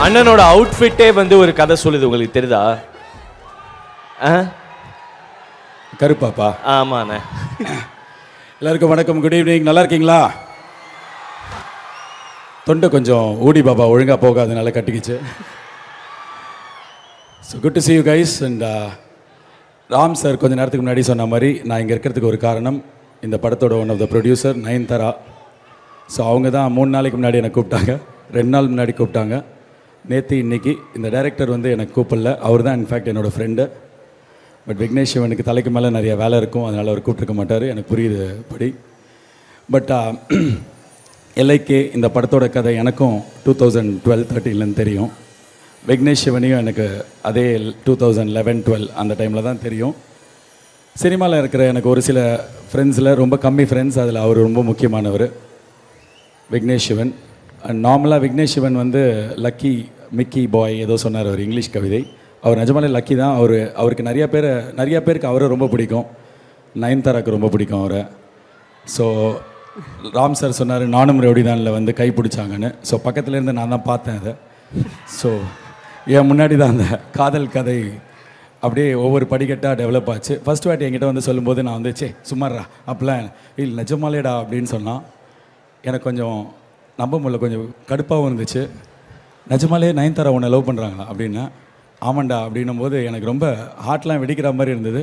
அண்ணனோட அவுட்ஃபிட்டே வந்து ஒரு கதை சொல்லுது, உங்களுக்கு தெரியுதா? கருப்பாப்பா? ஆமாண்ணே. எல்லாருக்கும் வணக்கம், குட் ஈவினிங். நல்லா இருக்கீங்களா? தொண்டை கொஞ்சம் ஊடி பாப்பா ஒழுங்காக போகாதனால கட்டிக்கிச்சு. So good to see you guys. And Ram sir கொஞ்சம் நேரத்துக்கு முன்னாடி சொன்ன மாதிரி நான் இங்கே இருக்கிறதுக்கு ஒரு காரணம், இந்த படத்தோட one of the producer Nayanthara. So அவங்க தான் 3 நாளைக்கு முன்னாடி எனக்கு கூப்பிட்டாங்க, 2 நாள் முன்னாடி கூப்பிட்டாங்க, நேற்று இன்னைக்கு. இந்த டைரக்டர் வந்து எனக்கு கூப்பிடல, அவர் தான் இன்ஃபேக்ட் என்னோடய ஃப்ரெண்டு. பட் விக்னேஷ் சிவனுக்கு தலைக்கு மேலே நிறைய வேலை இருக்கும், அதனால் அவர் கூப்பிட்ருக்க மாட்டார், எனக்கு புரியுது படி. பட் எல்ஐகே இந்த படத்தோட கதை எனக்கும் 2012-13 தெரியும். விக்னேஷ் சிவனையும் எனக்கு அதே 2011-12 அந்த டைமில் தான் தெரியும். சினிமாவில் இருக்கிற எனக்கு ஒரு சில ஃப்ரெண்ட்ஸில் ரொம்ப கம்மி ஃப்ரெண்ட்ஸ், அதில் அவர் ரொம்ப முக்கியமானவர் விக்னேஷ் சிவன். அண்ட் நார்மலாக விக்னேஷ் சிவன் வந்து லக்கி மிக்கி பாய் ஏதோ சொன்னார் அவர், இங்கிலீஷ் கவிதை. அவர் நிஜமாலே லக்கி தான். அவருக்கு நிறைய பேருக்கு அவரை ரொம்ப பிடிக்கும், நயன்தாராக்கு ரொம்ப பிடிக்கும் அவரை. ஸோ ராம் சார் சொன்னார் நானும் ரவுடிதானில் வந்து கை பிடிச்சாங்கன்னு. ஸோ பக்கத்துலேருந்து நான் தான் பார்த்தேன் அதை. ஸோ என் முன்னாடி தான் அந்த காதல் கதை அப்படியே ஒவ்வொரு படிக்கட்டாக டெவலப் ஆச்சு. ஃபஸ்ட் வாட்டி என்கிட்ட வந்து சொல்லும்போது நான் வந்து சும்மாறா அப்படிலாம் இல்லை நிஜமாலேடா அப்படின்னு சொன்னான். எனக்கு கொஞ்சம் நம்ப முடியல, கொஞ்சம் கடுப்பாகவும் இருந்துச்சு. நிஜமாலே நயன்தாரா உன்னை லவ் பண்ணுறாங்களா அப்படின்னா, ஆமாண்டா அப்படின்னும் போது எனக்கு ரொம்ப ஹார்ட்லாம் வெடிக்கிற மாதிரி இருந்தது.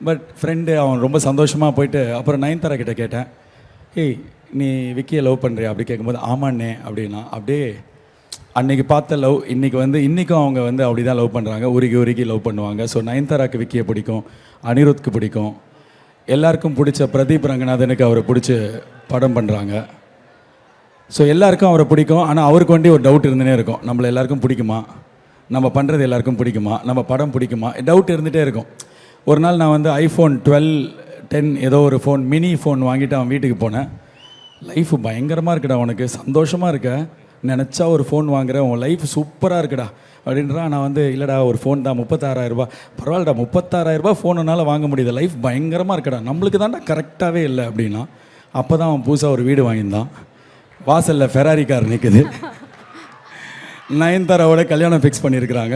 பட் ஃப்ரெண்டு அவன் ரொம்ப சந்தோஷமாக போயிட்டு அப்புறம் நயன்தாரா கிட்டே கேட்டேன், ஏய் நீ விக்கியை லவ் பண்ணுறியா அப்படி கேட்கும்போது ஆமாண்ணே அப்படின்னா, அப்படியே அன்றைக்கி பார்த்த லவ் இன்றைக்கும் அவங்க வந்து அப்படி தான் லவ் பண்ணுறாங்க, உருகி லவ் பண்ணுவாங்க. ஸோ நயன்தாராக்கு விக்கியை பிடிக்கும், அனிருத்துக்கு பிடிக்கும், எல்லாருக்கும் பிடிச்ச பிரதீப் ரங்கநாதனுக்கு அவரை பிடிச்சி படம் பண்ணுறாங்க. ஸோ எல்லாருக்கும் அவரை பிடிக்கும். ஆனால் அவருக்கு வேண்டி ஒரு டவுட் இருந்துகிட்டே இருக்கும், நம்மளை எல்லாருக்கும் பிடிக்குமா, நம்ம பண்ணுறது எல்லாருக்கும் பிடிக்குமா, நம்ம படம் பிடிக்குமா, டவுட் இருந்துகிட்டே இருக்கும். ஒரு நாள் நான் வந்து iPhone 12, 10 ஏதோ ஒரு ஃபோன், மினி ஃபோன் வாங்கிட்டு அவன் வீட்டுக்கு போனேன். லைஃப் பயங்கரமாக இருக்குடா, உனக்கு சந்தோஷமாக இருக்க, நினச்சா ஒரு ஃபோன் வாங்குறேன், உன் லைஃப் சூப்பராக இருக்குடா அப்படின்றா. நான் வந்து இல்லைடா ஒரு ஃபோன் தான் 36,000 பரவாயில்லடா, 36,000 ஃபோனுனால வாங்க முடியுது, லைஃப் பயங்கரமாக இருக்குடா, நம்மளுக்கு தான்டா கரெக்டாகவே இல்லை அப்படின்னா. அப்போ தான் அவன் புதுசாக ஒரு வீடு வாங்கியிருந்தான், வாசலில் ஃபெராரி கார் நிற்குது, நயன்தாராவோட கல்யாணம் ஃபிக்ஸ் பண்ணியிருக்கிறாங்க.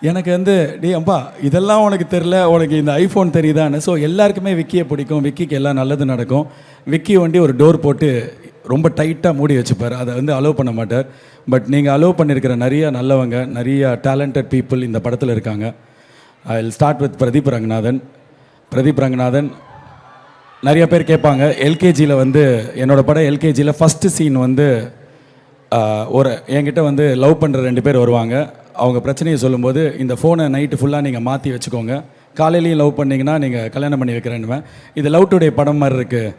எனக்கு வந்து அப்பா இதெல்லாம் உனக்கு தெரில, உனக்கு இந்த ஐஃபோன் தெரியுதான்னு. ஸோ எல்லாருக்குமே விக்கியை பிடிக்கும், விக்கிக்கு எல்லாம் நல்லது நடக்கும். விக்கி வண்டி ஒரு டோர் போட்டு ரொம்ப டைட்டாக மூடி வச்சுப்பார், அதை வந்து அலோவ் பண்ண மாட்டார். பட் நீங்கள் அலோவ் பண்ணியிருக்கிற நிறைய நல்லவங்க, நிறைய டேலண்டட் பீப்புள் இந்த படத்தில் இருக்காங்க. I will start with Pradeep Ranganathan. நிறைய பேர் கேட்பாங்க, எல்கேஜியில் வந்து என்னோடய படம் எல்கேஜியில் ஃபஸ்ட்டு சீன் வந்து என்கிட்ட வந்து லவ் பண்ணுற 2 பேர் வருவாங்க. அவங்க பிரச்சனையை சொல்லும்போது, இந்த ஃபோனை நைட்டு ஃபுல்லாக நீங்கள் மாற்றி வச்சுக்கோங்க, காலையிலையும் லவ் பண்ணிங்கன்னா நீங்கள் கல்யாணம் பண்ணி வைக்கிறேன்னுவேன். இது லவ் டுடே படம் மாதிரி இருக்குது,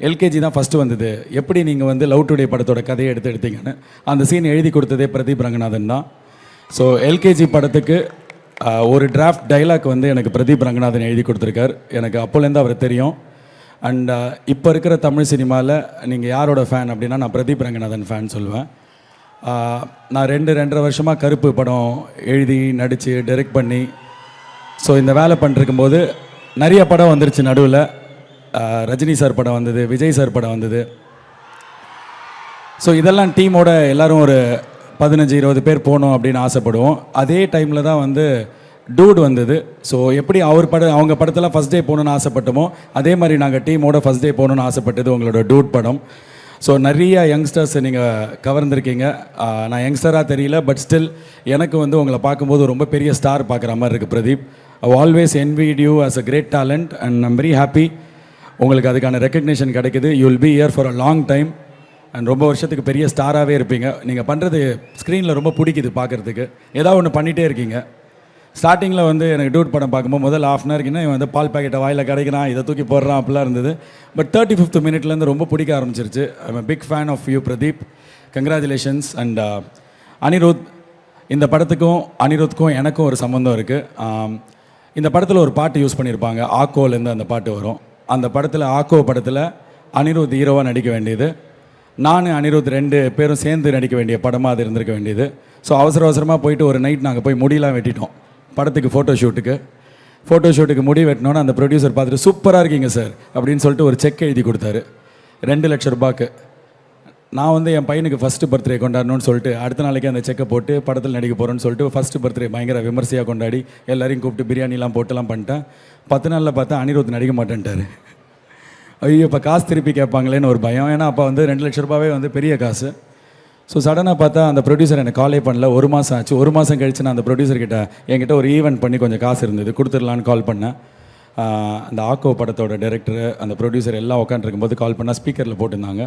எல்கேஜி தான் ஃபஸ்ட்டு வந்தது, எப்படி நீங்கள் வந்து லவ் டுடே படத்தோட கதையை எடுத்தீங்கன்னு. அந்த சீன் எழுதி கொடுத்ததே பிரதீப் ரங்கநாதன் தான். ஸோ எல்கேஜி படத்துக்கு ஒரு டிராஃப்ட் டைலாக் வந்து எனக்கு பிரதீப் ரங்கநாதன் எழுதி கொடுத்துருக்கார். எனக்கு அப்போலேருந்து அவரை தெரியும். அண்ட் இப்போ இருக்கிற தமிழ் சினிமாவில் நீங்கள் யாரோட ஃபேன் அப்படின்னா, நான் பிரதீப் ரங்கநாதன் ஃபேன் சொல்லுவேன். நான் 2-2.5 வருஷமாக கருப்பு படம் எழுதி நடித்து டைரக்ட் பண்ணி, ஸோ இந்த வேலை பண்ணிருக்கும்போது நிறைய படம் வந்துருச்சு. நடுவில் ரஜினி சார் படம் வந்தது, விஜய் சார் படம் வந்தது. ஸோ இதெல்லாம் டீமோட எல்லோரும் ஒரு 15-20 பேர் போகணும் அப்படின்னு ஆசைப்படுவோம். அதே டைமில் தான் வந்து டூட் வந்தது. ஸோ எப்படி அவங்க படத்தில் ஃபஸ்ட் டே போகணுன்னு ஆசைப்பட்டோமோ, அதே மாதிரி நாங்கள் டீமோட ஃபஸ்ட் டே போகணுன்னு ஆசைப்பட்டது உங்களோட டூட் படம். ஸோ நிறைய யங்ஸ்டர்ஸ் நீங்கள் கவர்ந்துருக்கீங்க. நான் யங்ஸ்டராக தெரியல, பட் ஸ்டில் எனக்கு வந்து உங்களை பார்க்கும்போது ரொம்ப பெரிய ஸ்டார் பார்க்குற மாதிரி இருக்குது Pradeep. I always envied you as a great talent and I'm very happy உங்களுக்கு அதுக்கான ரெக்கக்னேஷன் கிடைக்குது. You will be here for a long time and ரொம்ப வருஷத்துக்கு பெரிய ஸ்டாராகவே இருப்பீங்க. நீங்கள் பண்ணுறது ஸ்க்ரீனில் ரொம்ப பிடிக்குது பார்க்குறதுக்கு, ஏதாவது ஒன்று பண்ணிகிட்டே இருக்கீங்க. ஸ்டார்டிங்கில் வந்து எனக்கு டூட் படம் பார்க்கும்போது முதல் ½ அன் ஹவர்க்குன்னா இவன் வந்து பால் பாக்கெட்டை வாயில் கிடைக்கிறான், இதை தூக்கி போடுறான், அப்படிலாம் இருந்தது. பட் 35th மினிட்லேருந்து ரொம்ப பிடிக்க ஆரம்பிச்சிருச்சு. I am big fan of you Pradeep, congratulations. And Anirudh, இந்த படத்துக்கும் அனிருத்துக்கும் எனக்கும் ஒரு சம்மந்தம் இருக்குது. இந்த படத்தில் ஒரு பாட்டு யூஸ் பண்ணியிருப்பாங்க, ஆக்கோலேருந்து அந்த பாட்டு வரும். அந்த படத்தில் ஆக்கோ படத்தில் அனிருத் ஹீரோவாக நடிக்க வேண்டியது, நான் அனிருத் 2 பேரும் சேர்ந்து நடிக்க வேண்டிய படமாக அது இருந்திருக்க வேண்டியது. ஸோ அவசரமாக போயிட்டு ஒரு நைட் நாங்கள் போய் முடியெலாம் வெட்டிட்டோம் படத்துக்கு, ஃபோட்டோ ஷூட்டுக்கு முடி வெட்டினோன்னு அந்த ப்ரொடியூசர் பார்த்துட்டு சூப்பராக இருக்கீங்க சார் அப்படின்னு சொல்லிட்டு ஒரு செக் எழுதி கொடுத்தாரு 2 லட்ச ரூபாய்க்கு. நான் வந்து என் பையனுக்கு ஃபஸ்ட்டு பர்த்டே கொண்டாடணும்னு சொல்லிட்டு அடுத்த நாளைக்கு அந்த செக்கை போட்டு படத்தில் நடிக்க போகிறேன்னு சொல்லிட்டு ஃபஸ்ட்டு பர்த்டே பயங்கர விமர்சையாக கொண்டாடி எல்லாரையும் கூப்பிட்டு பிரியாணிலாம் போட்டுலாம் பண்ணிட்டேன் 10 நாளில் பார்த்தா அனிருத் நடிக்க மாட்டேன்ட்டார். ஐயோ இப்போ காசு திருப்பி கேட்பாங்களேன்னு ஒரு பயம். ஏன்னா அப்போ வந்து 2 லட்ச ரூபாவே வந்து பெரிய காசு. ஸோ சடனாக பார்த்தா அந்த ப்ரொடியூசர் எனக்கு காலே பண்ணல. 1 மாதம் ஆச்சு. 1 மாதம் கழிச்சு நான் அந்த ப்ரொடியூசர்கிட்ட என்கிட்ட ஒரு ஈவெண்ட் பண்ணி கொஞ்சம் காசு இருந்தது, கொடுத்துடலான்னு கால் பண்ணேன். அந்த ஆக்கோ படத்தோட டைரக்டர் அந்த ப்ரொடியூசர் எல்லாம் உட்காந்துருக்கும்போது கால் பண்ணால் ஸ்பீக்கரில் போட்டிருந்தாங்க,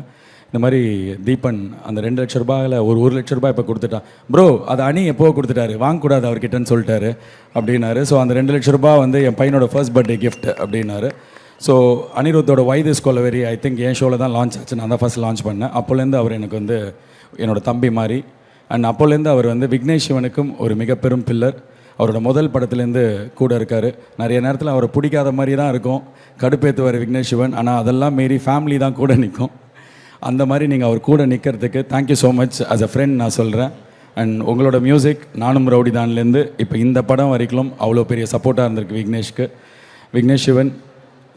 இந்த மாதிரி தீபன் அந்த 2 லட்ச ரூபாயில் ஒரு 1 லட்ச ரூபாய் இப்போ கொடுத்துட்டான் ப்ரோ, அது அணி எப்போ கொடுத்துட்டாரு, வாங்கக்கூடாது அவர்கிட்டன்னு சொல்லிட்டாரு அப்படின்னாரு. ஸோ அந்த 2 லட்ச ரூபாய் வந்து என் பையனோட ஃபர்ஸ்ட் பர்த்டே கிஃப்ட் அப்படின்னாரு. ஸோ அனிருத்தோட why this Kolaveri I think என் ஷோவில் தான் லான்ச் ஆச்சு. நான் தான் ஃபர்ஸ்ட் லான்ச் பண்ணேன். அப்போலேருந்து அவர் எனக்கு வந்து என்னோட தம்பி மாதிரி. அண்ட் அப்போலேருந்து அவர் வந்து விக்னேஷ் சிவனுக்கும் ஒரு மிக பெரும் பில்லர். அவரோட முதல் படத்துலேருந்து கூட இருக்கார். நிறைய நேரத்தில் அவரை பிடிக்காத மாதிரி தான் இருக்கும், கடுப்பேற்றுவார் விக்னேஷ் சிவன். ஆனால் அதெல்லாம் மீறி ஃபேமிலி தான் கூட நிற்கும். அந்த மாதிரி நீங்கள் அவர் கூட நிற்கிறதுக்கு thank you so much as a friend நான் சொல்கிறேன். அண்ட் உங்களோட மியூசிக் நானும் ரவுடி தான்லேருந்து இப்போ இந்த படம் வரைக்கும் அவ்வளோ பெரிய சப்போர்ட்டாக இருந்திருக்கு விக்னேஷ்க்கு. விக்னேஷ் சிவன்,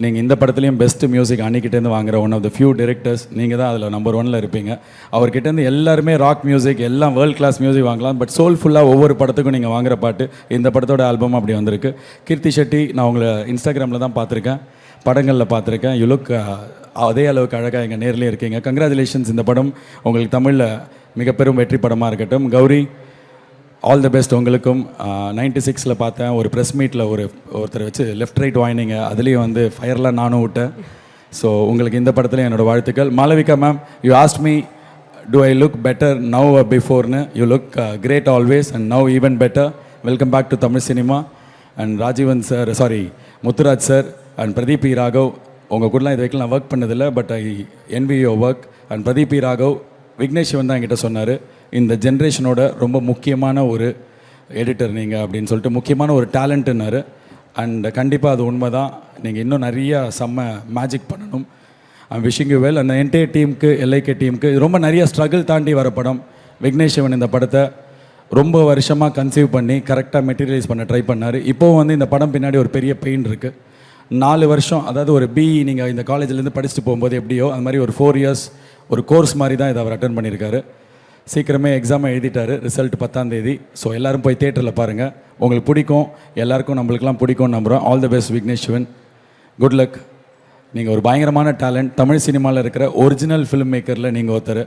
நீங்கள் இந்த படத்துலேயும் பெஸ்ட்டு மியூசிக் அன்னிக்கிட்டேருந்து வாங்குற one of the few directors நீங்கள் தான் அதில் நம்பர் 1ல் இருப்பீங்க. அவர்கிட்டேருந்து எல்லாருமே ராக் மியூசிக் எல்லாம் வேர்ல்ட் கிளாஸ் மியூசிக் வாங்கலாம், பட் சோல்ஃபுல்லாக ஒவ்வொரு படத்துக்கும் நீங்கள் வாங்குற பாட்டு இந்த படத்தோட ஆல்பம் அப்படி வந்திருக்கு. கீர்த்தி ஷெட்டி, நான் உங்களை இன்ஸ்டாகிராமில் தான் பார்த்துருக்கேன், படங்களில் பார்த்துருக்கேன். யூ லுக் அதே அளவுக்கு அழகாக எங்கள் நேர்லேயே இருக்கீங்க. கங்க்ராச்சுலேஷன்ஸ், இந்த படம் உங்களுக்கு தமிழில் மிக பெரும் வெற்றி படமாக இருக்கட்டும். கௌரி, ஆல் தி பெஸ்ட் உங்களுக்கும். 96ல் பார்த்தேன் ஒரு ப்ரெஸ் மீட்டில் ஒருத்தர் வச்சு லெஃப்ட் ரைட் வாங்கினீங்க, அதுலேயும் வந்து ஃபயர்லாம் நானும் விட்டேன். ஸோ உங்களுக்கு இந்த படத்தில் என்னோடய வாழ்த்துக்கள். Malavika ma'am, you asked me to I look better now பிஃபோர்னு. You look great always and now even better. Welcome back to Tamil cinema. And Rajeevan sir, Muthuraj sir and Pradeep E. Raghav, உங்கள் கூடலாம் இது வரைக்கும் நான் ஒர்க் பண்ணதில்லை, but I envy your work. And Pradeep E. Raghav, Vignesh Shivan தான் என்கிட்ட சொன்னார், இந்த ஜென்ரேஷனோட ரொம்ப முக்கியமான ஒரு எடிட்டர் நீங்கள் அப்படின்னு சொல்லிட்டு, முக்கியமான ஒரு டேலண்ட்டுன்னாரு. அண்ட் கண்டிப்பாக அது உண்மை தான். நீங்கள் இன்னும் நிறையா செம்ம மேஜிக் பண்ணணும். I'm wishing you well. அந்த என்டையர் டீமுக்கு, எல்ஐகே டீமுக்கு, இது ரொம்ப நிறைய ஸ்ட்ரகிள் தாண்டி வர படம். விக்னேஷ் சிவன் இந்த படத்தை ரொம்ப வருஷமாக கன்சீவ் பண்ணி கரெக்டாக மெட்டீரியலைஸ் பண்ண ட்ரை பண்ணார். இப்போவும் வந்து இந்த படம் பின்னாடி ஒரு பெரிய பெயின் இருக்குது. 4 வருஷம், அதாவது ஒரு பிஇ நீங்கள் இந்த காலேஜ்லேருந்து படிச்சுட்டு போகும்போது எப்படியோ அது மாதிரி ஒரு 4 இயர்ஸ் ஒரு கோர்ஸ் மாதிரி தான் இதை அவர் அட்டன் பண்ணியிருக்காரு. சீக்கிரமே எக்ஸாமை எழுதிட்டார், ரிசல்ட் 10ஆம் தேதி. ஸோ எல்லோரும் போய் தேட்டரில் பாருங்கள், உங்களுக்கு பிடிக்கும், எல்லாருக்கும் நம்மளுக்கெல்லாம் பிடிக்கும்னு நம்புகிறோம். All the best Vignesh Sivan, good luck. நீங்கள் ஒரு பயங்கரமான டேலண்ட், தமிழ் சினிமாவில் இருக்கிற ஒரிஜினல் ஃபிலிம் மேக்கரில் நீங்கள் ஒருத்தர்.